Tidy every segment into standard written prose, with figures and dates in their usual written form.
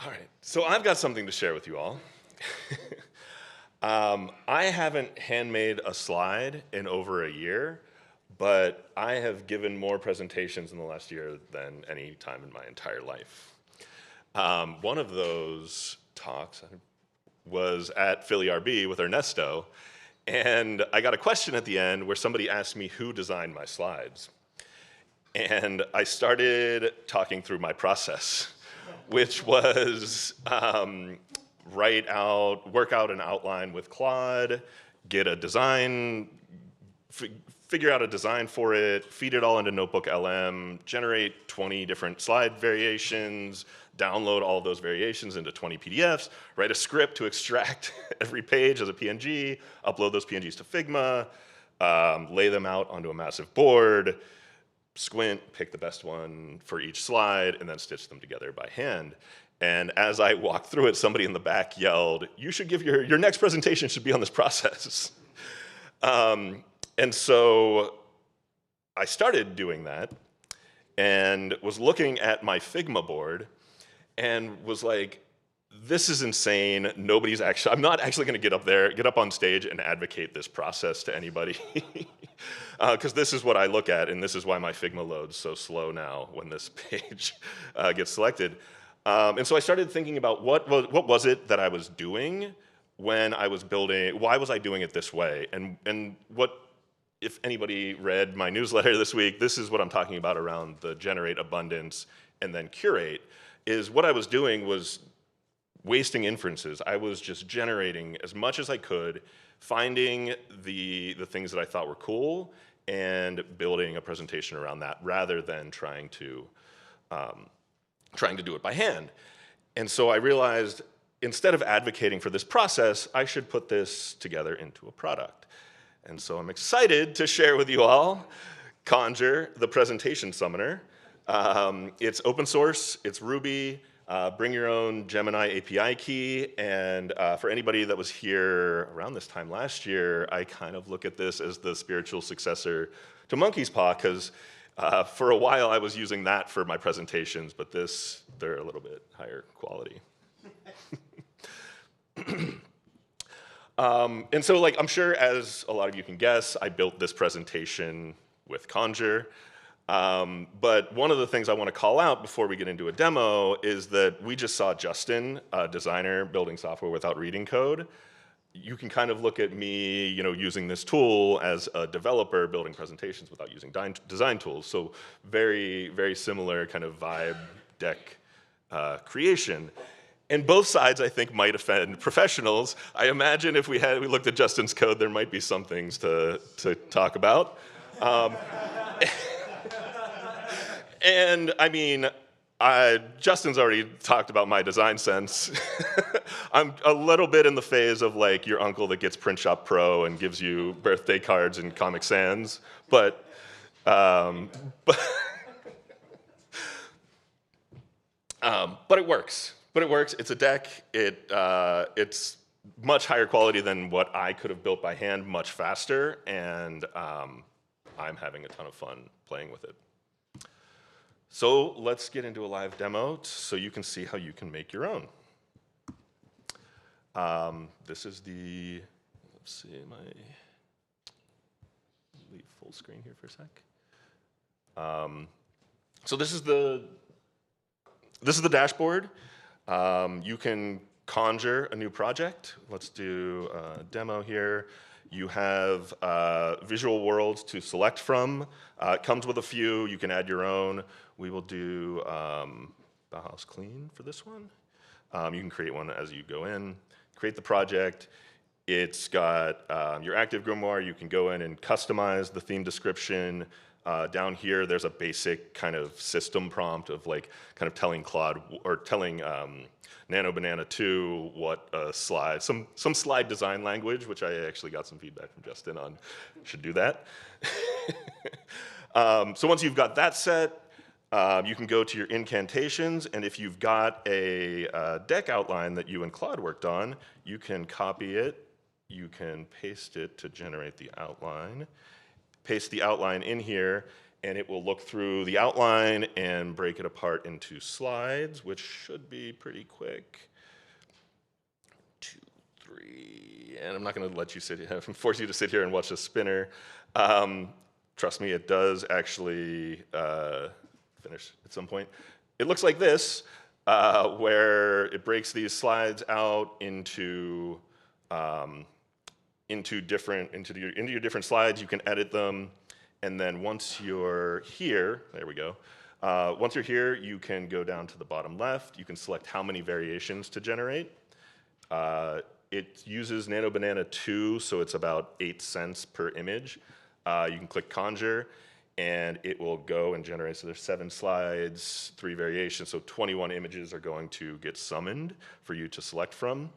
All right, so I've got something to share with you all. I haven't handmade a slide in over a year, but I have given more presentations in the last year than any time in my entire life. One of those talks was at Philly RB with Ernesto, and I got a question at the end where somebody asked me who designed my slides. And I started talking through my process, which was work out an outline with Claude, get a design, figure out a design for it, feed it all into Notebook LM, generate 20 different slide variations, download all of those variations into 20 PDFs, write a script to extract every page as a PNG, upload those PNGs to Figma, lay them out onto a massive board, squint, pick the best one for each slide, and then stitch them together by hand. And as I walked through it, somebody in the back yelled, "You should give your next presentation should be on this process." And so I started doing that and was looking at my Figma board and was like, this is insane. I'm not actually going to get up on stage and advocate this process to anybody. Because this is what I look at, and this is why my Figma loads so slow now when this page gets selected. And so I started thinking about what was it that I was doing when I was building, why was I doing it this way? And what, if anybody read my newsletter this week, this is what I'm talking about around the generate, abundance, and then curate, is what I was doing was wasting inferences. I was just generating as much as I could, finding the things that I thought were cool, and building a presentation around that rather than trying to do it by hand. And so I realized instead of advocating for this process, I should put this together into a product. And so I'm excited to share with you all Conjure, the presentation summoner. It's open source, it's Ruby, bring your own Gemini API key, and for anybody that was here around this time last year, I kind of look at this as the spiritual successor to Monkey's Paw, because for a while I was using that for my presentations, but they're a little bit higher quality. And so, I'm sure, as a lot of you can guess, I built this presentation with Conjure. But one of the things I want to call out before we get into a demo is that we just saw Justin, a designer, building software without reading code. You can kind of look at me, using this tool as a developer building presentations without using design tools. So very, very similar kind of vibe deck creation. And both sides, I think, might offend professionals. I imagine if we looked at Justin's code, there might be some things to talk about. And I mean, Justin's already talked about my design sense. I'm a little bit in the phase of your uncle that gets Print Shop Pro and gives you birthday cards and Comic Sans, but it works. But it works. It's a deck. It's much higher quality than what I could have built by hand, much faster, and I'm having a ton of fun playing with it. So let's get into a live demo so you can see how you can make your own. This is let's see, leave full screen here for a sec. So this is the dashboard. You can conjure a new project. Let's do a demo here. You have visual worlds to select from. It comes with a few. You can add your own. We will do Bauhaus Clean for this one. You can create one as you go in. Create the project. It's got your active grimoire. You can go in and customize the theme description. Down here, there's a basic kind of system prompt of kind of telling Claude or telling Nano Banana 2 what a slide, some slide design language, which I actually got some feedback from Justin on. Should do that. So once you've got that set, you can go to your incantations, and if you've got a deck outline that you and Claude worked on, you can copy it, you can paste it to generate the outline, paste the outline in here, and it will look through the outline and break it apart into slides, which should be pretty quick. 2, 3, and I'm not going to let you force you to sit here and watch the spinner. Trust me, it does actually finish at some point. It looks like this, where it breaks these slides out into your different slides. You can edit them, and then once you're here, there we go. Once you're here, you can go down to the bottom left. You can select how many variations to generate. It uses Nano Banana 2, so it's about 8 cents per image. You can click Conjure, and it will go and generate. So there's 7 slides, 3 variations, so 21 images are going to get summoned for you to select from.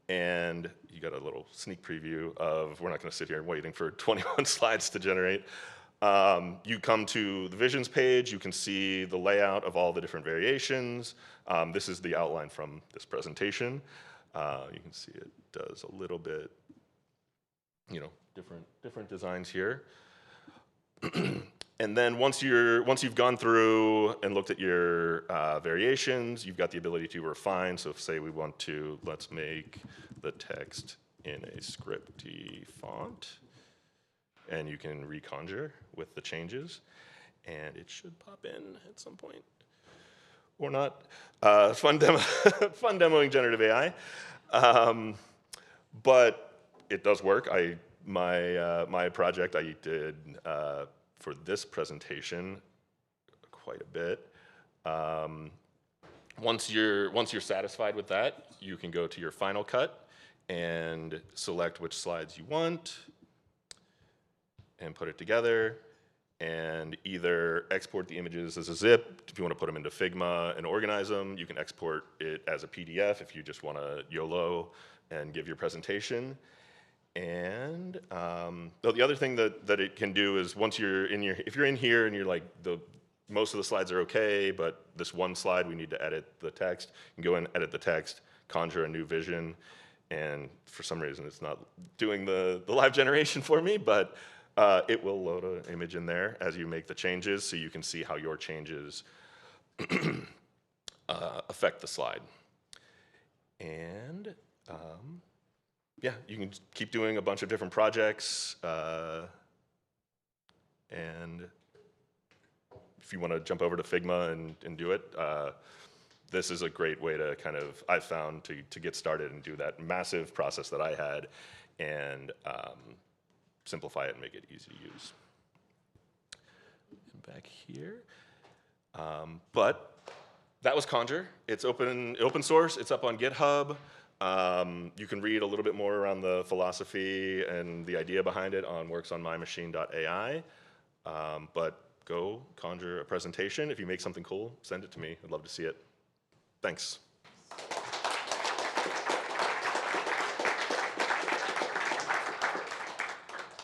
And you got a little sneak preview of, we're not going to sit here waiting for 21 slides to generate. You come to the visions page, you can see the layout of all the different variations. This is the outline from this presentation. You can see it does a little bit, different designs here. And then once you've gone through and looked at your variations, you've got the ability to refine. So if, say we want to, let's make the text in a scripty font, and you can reconjure with the changes, and it should pop in at some point, or not. Fun demoing generative AI, but it does work. My project I did for this presentation quite a bit. Once you're satisfied with that, you can go to your Final Cut and select which slides you want and put it together, and either export the images as a zip. If you want to put them into Figma and organize them, you can export it as a PDF if you just want to YOLO and give your presentation. And the other thing that it can do is, once you're in if you're in here and you're like, most of the slides are okay, but this one slide we need to edit the text, you can go and edit the text, conjure a new vision, and for some reason it's not doing the live generation for me, but it will load an image in there as you make the changes, so you can see how your changes affect the slide. And yeah, you can keep doing a bunch of different projects, and if you want to jump over to Figma and do it, this is a great way to I've found to get started and do that massive process that I had, and simplify it and make it easy to use. And back here, but that was Conjure. It's open source. It's up on GitHub. You can read a little bit more around the philosophy and the idea behind it on worksonmymachine.ai. But go conjure a presentation. If you make something cool, send it to me. I'd love to see it. Thanks.